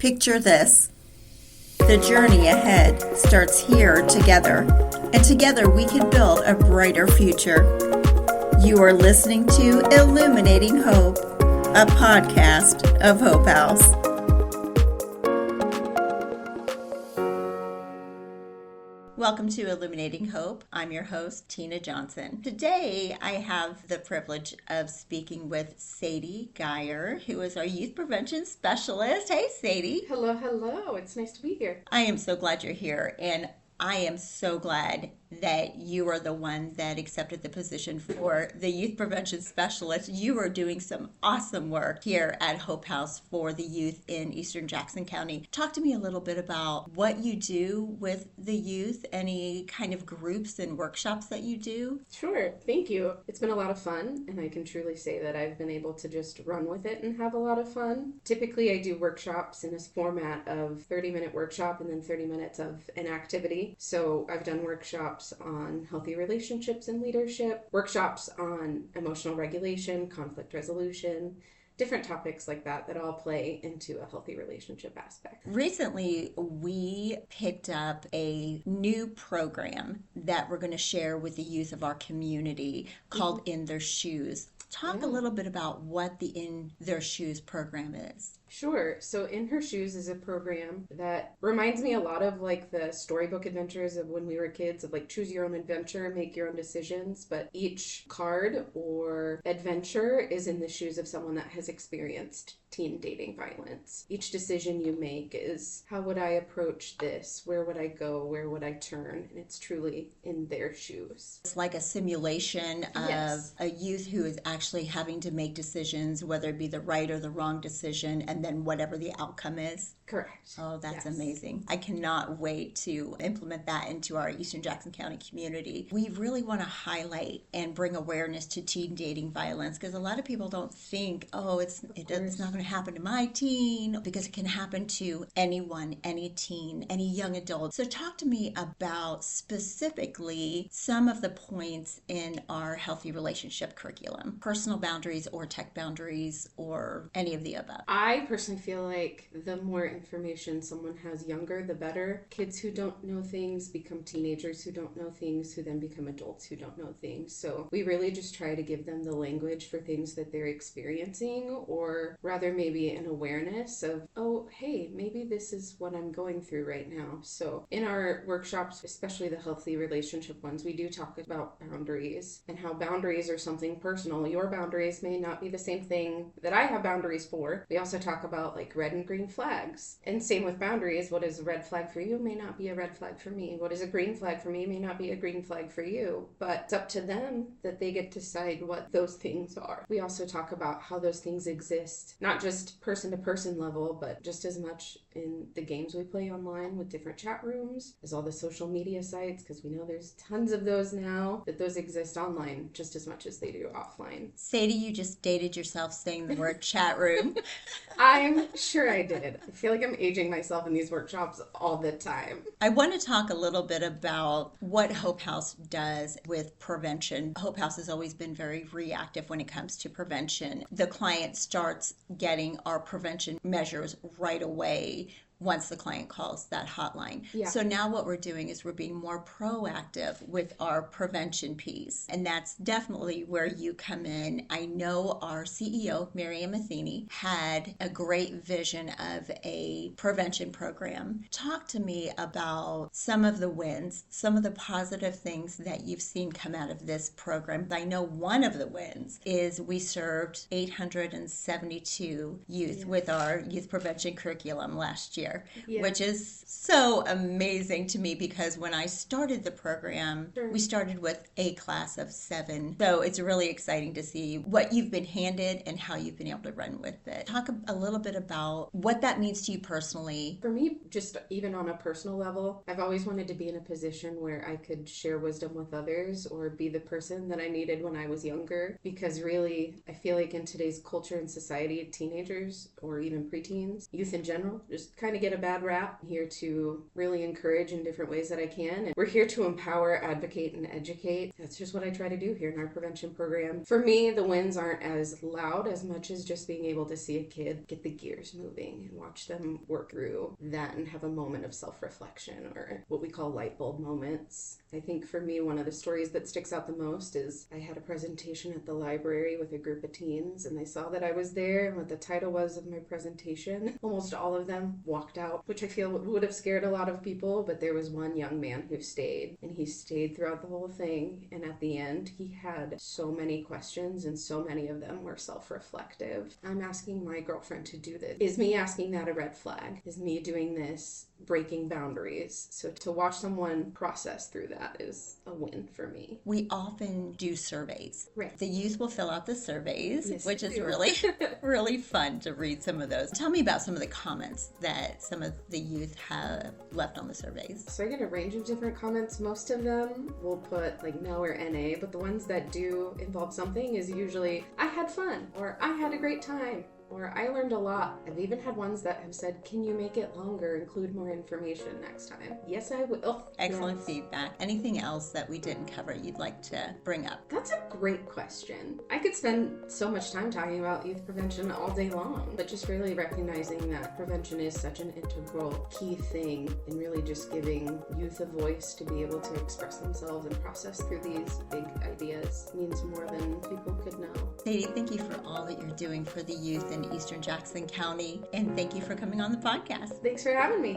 Picture this. The journey ahead starts here together, and together we can build a brighter future. You are listening to Illuminating Hope, a podcast of Hope House. Welcome to Illuminating Hope. I'm your host, Tina Johnson. Today, I have the privilege of speaking with Sadi Geier, who is our youth prevention specialist. Hey, Sadi. Hello. It's nice to be here. I am so glad you're here, and I am so glad that you are the one that accepted the position for the youth prevention specialist. You are doing some awesome work here at Hope House for the youth in Eastern Jackson County. Talk to me a little bit about what you do with the youth, any kind of groups and workshops that you do. Sure. Thank you. It's been a lot of fun, and I can truly say that I've been able to just run with it and have a lot of fun. Typically, I do workshops in this format of 30-minute workshop and then 30 minutes of an activity. So I've done workshops on healthy relationships and leadership, workshops on emotional regulation, conflict resolution, different topics like that all play into a healthy relationship aspect. Recently, we picked up a new program that we're going to share with the youth of our community called In Their Shoes. Talk a little bit about what the In Their Shoes program is. Sure. So In Her Shoes is a program that reminds me a lot of like the storybook adventures of when we were kids, of like choose your own adventure, make your own decisions. But each card or adventure is in the shoes of someone that has experienced teen dating violence. Each decision you make is, how would I approach this? Where would I go? Where would I turn? And it's truly in their shoes. It's like a simulation of a youth who is actually having to make decisions, whether it be the right or the wrong decision, and then whatever the outcome is. Correct. Oh, that's amazing. I cannot wait to implement that into our Eastern Jackson County community. We really want to highlight and bring awareness to teen dating violence, because a lot of people don't think, it's not going to happen to my teen, because it can happen to anyone, any teen, any young adult. So talk to me about specifically some of the points in our healthy relationship curriculum, personal boundaries or tech boundaries or any of the above. I personally feel like the more information someone has younger, the better. Kids who don't know things become teenagers who don't know things, who then become adults who don't know things. So we really just try to give them the language for things that they're experiencing, or rather maybe an awareness of, oh, hey, maybe this is what I'm going through right now. So in our workshops, especially the healthy relationship ones, we do talk about boundaries and how boundaries are something personal. Your boundaries may not be the same thing that I have boundaries for. We also talk about like red and green flags. And same with boundaries. What is a red flag for you may not be a red flag for me. What is a green flag for me may not be a green flag for you. But it's up to them that they get to decide what those things are. We also talk about how those things exist, not just person-to-person level, but just as much in the games we play online with different chat rooms, as all the social media sites, because we know there's tons of those now, that those exist online just as much as they do offline. Sadie, you just dated yourself saying the word chat room. I'm sure I did. I feel like I'm aging myself in these workshops all the time. I want to talk a little bit about what Hope House does with prevention. Hope House has always been very reactive when it comes to prevention. The client starts getting our prevention measures right away once the client calls that hotline. Yeah. So now what we're doing is we're being more proactive with our prevention piece. And that's definitely where you come in. I know our CEO, Miriam Matheny, had a great vision of a prevention program. Talk to me about some of the wins, some of the positive things that you've seen come out of this program. I know one of the wins is we served 872 youth with our youth prevention curriculum last year. Which is so amazing to me, because when I started the program, we started with a class of 7. So it's really exciting to see what you've been handed and how you've been able to run with it. Talk a little bit about what that means to you personally. For me, just even on a personal level, I've always wanted to be in a position where I could share wisdom with others, or be the person that I needed when I was younger. Because really, I feel like in today's culture and society, teenagers or even preteens, youth in general, just kind of get a bad rap. I'm here to really encourage in different ways that I can. And we're here to empower, advocate, and educate. That's just what I try to do here in our prevention program. For me, the wins aren't as loud as much as just being able to see a kid get the gears moving and watch them work through that and have a moment of self-reflection, or what we call light bulb moments. I think for me, one of the stories that sticks out the most is I had a presentation at the library with a group of teens, and they saw that I was there and what the title was of my presentation. Almost all of them walked out, which I feel would have scared a lot of people, but there was one young man who stayed, and he stayed throughout the whole thing, and at the end he had so many questions, and so many of them were self-reflective. I'm asking my girlfriend to do this. Is me asking that a red flag? Is me doing this breaking boundaries? So to watch someone process through that is a win for me. We often do surveys. Right. The youth will fill out the surveys, Yes, which is they do. really, really fun to read some of those. Tell me about some of the comments that some of the youth have left on the surveys. So I get a range of different comments. Most of them will put like no or NA, but the ones that do involve something is usually, I had fun, or I had a great time, or I learned a lot. I've even had ones that have said, can you make it longer, include more information next time? Yes, I will. Excellent Yes. feedback. Anything else that we didn't cover you'd like to bring up? That's a great question. I could spend so much time talking about youth prevention all day long, but just really recognizing that prevention is such an integral key thing, and really just giving youth a voice to be able to express themselves and process through these big ideas means more than people could know. Sadie, thank you for all that you're doing for the youth in Eastern Jackson County, and thank you for coming on the podcast. Thanks for having me.